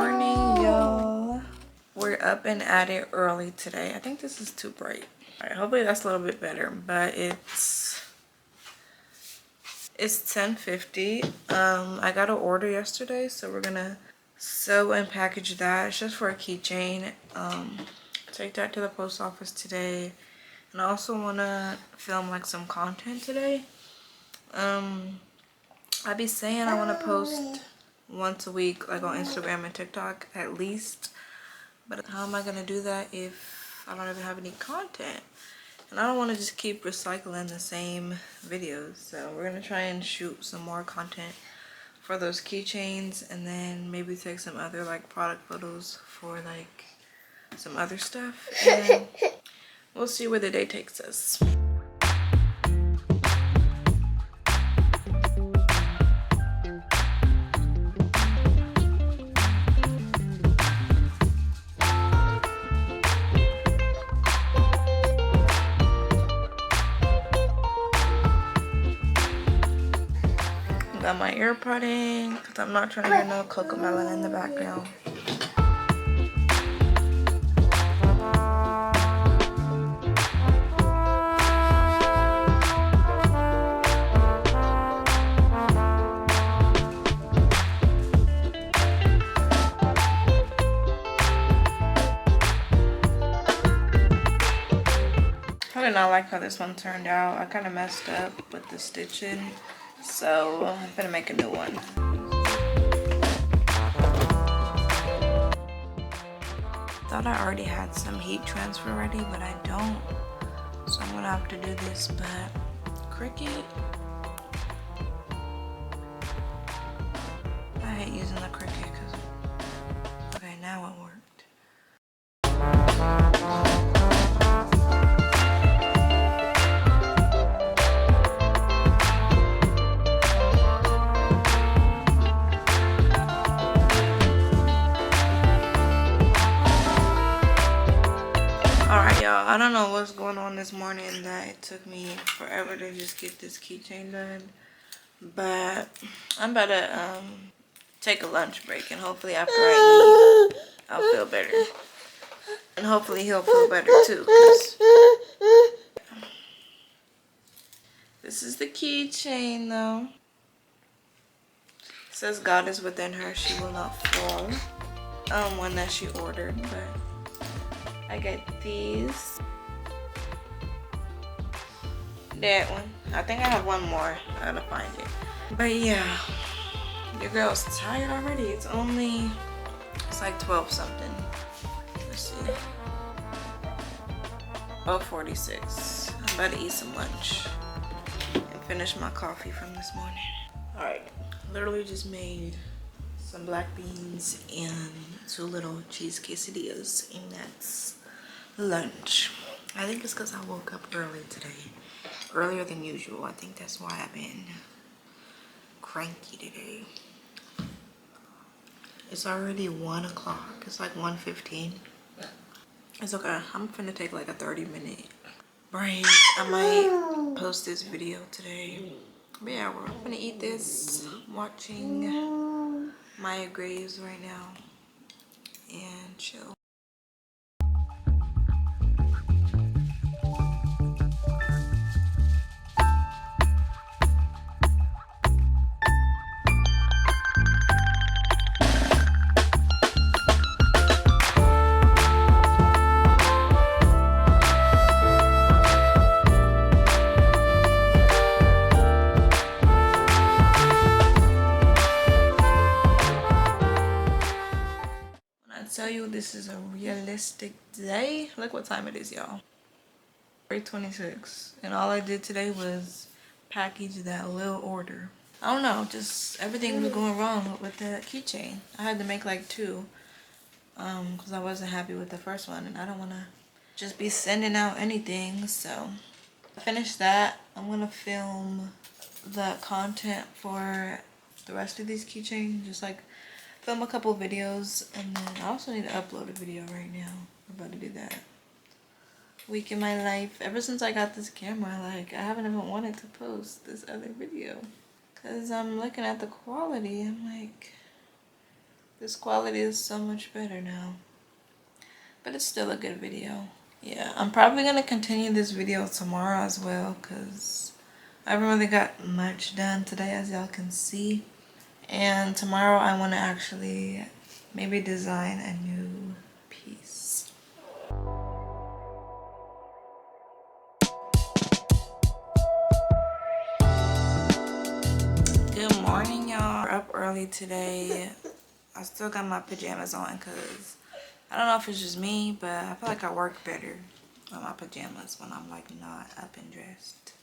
morning, y'all. We're up and at it early today. I think this is too bright. All right, hopefully that's a little bit better, but it's 10:50. I got an order yesterday, so we're gonna sew and package that. It's just for a keychain. Take that to the post office today. And I also wanna film like some content today. I be saying I wanna post once a week, like on Instagram and TikTok at least. But how am I gonna do that if I don't even have any content? And I don't want to just keep recycling the same videos. So we're gonna try and shoot some more content for those keychains, and then maybe take some other like product photos for like some other stuff. And we'll see where the day takes us. Got my AirPod in because I'm not trying to hear no Cocomelon in the background. I did not like how this one turned out. I kind of messed up with the stitching, so I'm gonna make a new one. Thought I already had some heat transfer ready, but I don't, so I'm gonna have to do this. But Cricut, I hate using the Cricut because, okay, now it worked. I don't know what's going on this morning that it took me forever to just get this keychain done, but I'm about to take a lunch break, and hopefully after I eat I'll feel better, and hopefully he'll feel better too, 'cause this is the keychain though. It says God is within her, she will not fall. One that she ordered, but I got these. That one. I think I have one more. I gotta find it. But yeah, your girl's tired already. It's like 12 something. Let's see. 12:46. I'm about to eat some lunch and finish my coffee from this morning. Alright, literally just made some black beans and 2 little cheese quesadillas, and that's lunch. I think it's because I woke up early today, earlier than usual. I think that's why I've been cranky today. It's already 1 o'clock. It's like 1:15. It's okay. I'm finna take like a 30-minute break. I might post this video today. But yeah, we're gonna eat this. I'm watching Maya Graves right now and chill. Tell you this is a realistic day. Look what time it is, y'all. 8:26, and all I did today was package that little order. I don't know, just everything was going wrong with the keychain. I had to make like 2 because I wasn't happy with the first one, and I don't want to just be sending out anything. So I finished that. I'm gonna film the content for the rest of these keychains, just like film a couple videos, and then I also need to upload a video right now. I'm about to do that. Week in my life. Ever since I got this camera, like, I haven't even wanted to post this other video, because I'm looking at the quality. I'm like, This quality is so much better now. But it's still a good video. Yeah, I'm probably going to continue this video tomorrow as well because I haven't really got much done today, as y'all can see. And tomorrow I want to actually maybe design a new piece. Good morning, y'all. We're up early today. I still got my pajamas on because I don't know if it's just me, but I feel like I work better with my pajamas when I'm like not up and dressed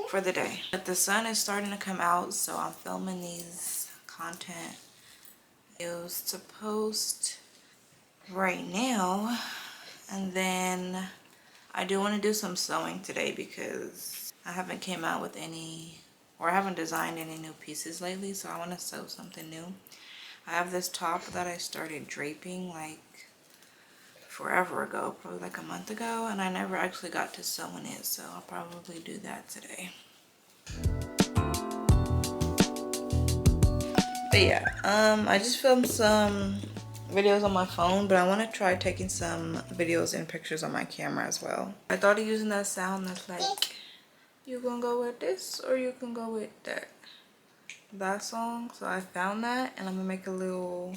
for the day. But the sun is starting to come out, so I'm filming these content videos to post right now. And then I do want to do some sewing today because I haven't came out with any, or I haven't designed any new pieces lately, so I want to sew something new. I have this top that I started draping like forever ago, probably like a month ago, and I never actually got to sewing it, so I'll probably do that today. But yeah, I just filmed some videos on my phone, but I want to try taking some videos and pictures on my camera as well. I thought of using that sound that's like, you gonna go with this or you can go with that song. So I found that and I'm gonna make a little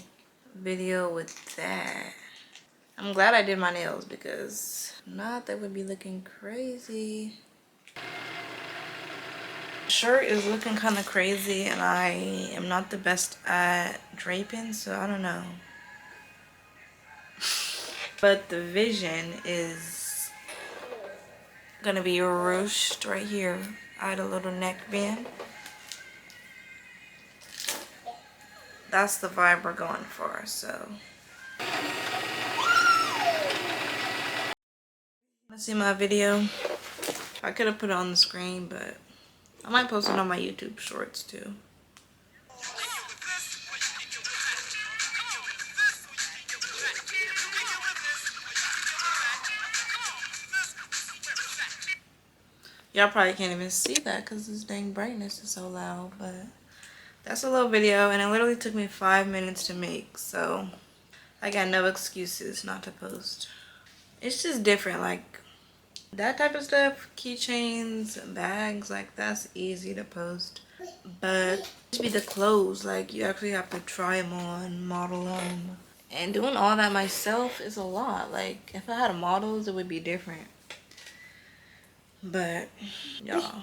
video with that. I'm glad I did my nails because if not, they would be looking crazy. Shirt is looking kind of crazy and I am not the best at draping, so I don't know. But the vision is gonna be ruched right here. I had a little neck band. That's the vibe we're going for, so. Let's see my video. I could have put it on the screen, but I might post it on my YouTube shorts too. Y'all probably can't even see that because this dang brightness is so loud, but that's a little video and it literally took me 5 minutes to make, so I got no excuses not to post. It's just different, like that type of stuff, keychains, bags, like that's easy to post. But just be the clothes, like you actually have to try them on, model them. And doing all that myself is a lot. Like if I had models, it would be different. But y'all,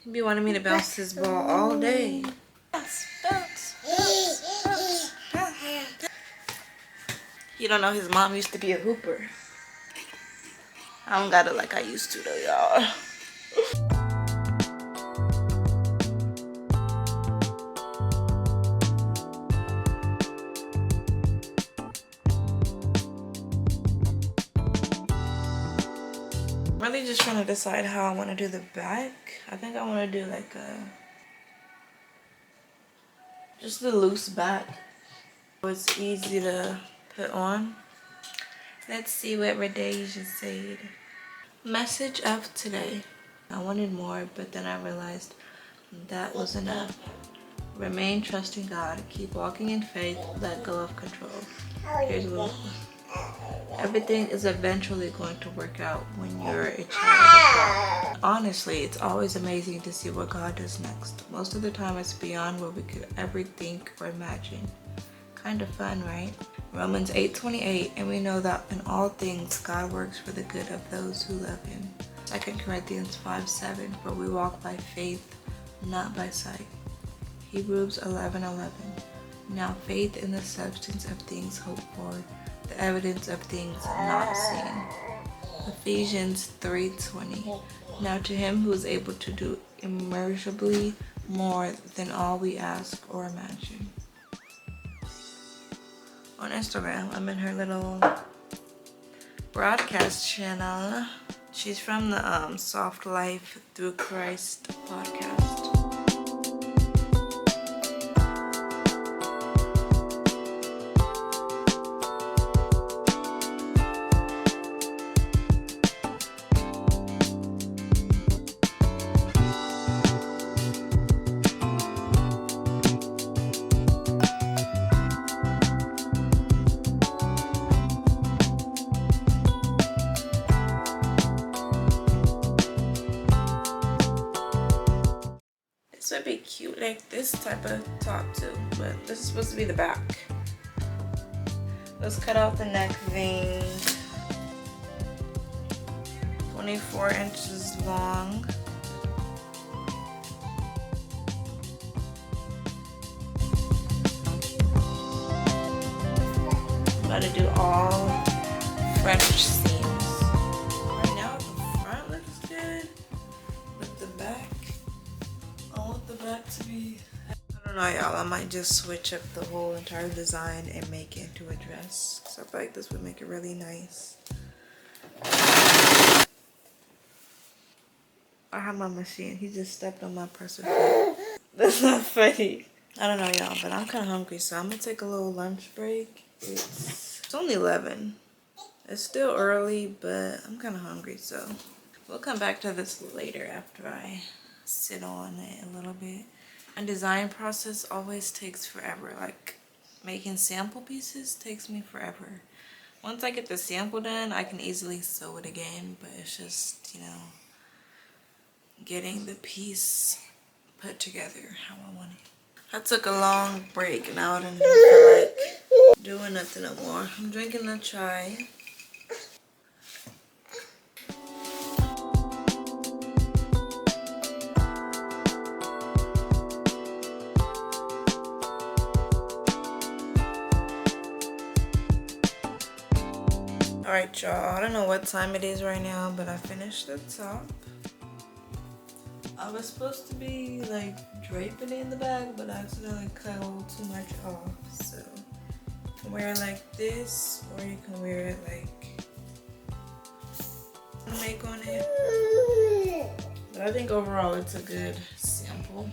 he be wanting me to bounce this ball all day. Bounce, bounce, bounce, bounce, bounce. You don't know his mom used to be a hooper. I don't got it like I used to though, y'all. Really just trying to decide how I want to do the back. I think I want to do like just the loose back. It's easy to put on. Let's see what Radeja said. Message of today. I wanted more, but then I realized that was enough. Remain trusting God. Keep walking in faith. Let go of control. Here's a little. Everything is eventually going to work out when you're a child of God. Honestly, it's always amazing to see what God does next. Most of the time it's beyond what we could ever think or imagine. Kind of fun, right? Romans 8:28, and we know that in all things God works for the good of those who love him. 2 Corinthians 5:7, for we walk by faith, not by sight. Hebrews 11:11, now faith in the substance of things hoped for, the evidence of things not seen. Ephesians 3:20, now to him who is able to do immeasurably more than all we ask or imagine. On Instagram, I'm in her little broadcast channel. She's from the Soft Life Through Christ podcast. like this type of top too, but this is supposed to be the back. Let's cut off the neck vein. 24 inches long. I'm about to do all French seams. Right now the front looks good, but the back, I want the back to be, I don't know y'all, I might just switch up the whole entire design and make it into a dress. So I feel like this would make it really nice. I have my machine. He just stepped on my pressure foot. That's not funny. I don't know y'all, but I'm kind of hungry, so I'm gonna take a little lunch break. It's only 11. It's still early, but I'm kind of hungry, so we'll come back to this later after I sit on it a little bit. My design process always takes forever. Like making sample pieces takes me forever. Once I get the sample done, I can easily sew it again, but it's just, you know, getting the piece put together how I want it. I took a long break. Now I don't feel like doing nothing no more. I'm drinking a chai. Alright y'all, I don't know what time it is right now, but I finished the top. I was supposed to be like draping it in the back, but I accidentally cut a little too much off. So you can wear it like this, or you can wear it like make on it. But I think overall it's a good sample.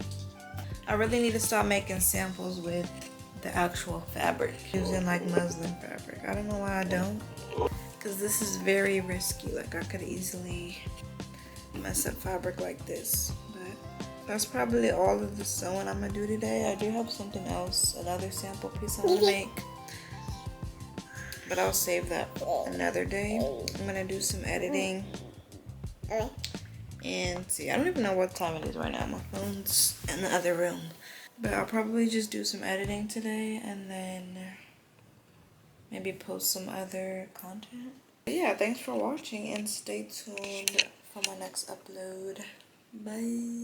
I really need to stop making samples with the actual fabric, using like muslin fabric. I don't know why I don't, because this is very risky. Like I could easily mess up fabric like this. But that's probably all of the sewing I'm gonna do today. I do have something else, another sample piece I'm gonna make, but I'll save that another day. I'm gonna do some editing and see. I don't even know what time it is right now. My phone's in the other room, but I'll probably just do some editing today and then maybe post some other content. But yeah, thanks for watching and stay tuned for my next upload. Bye.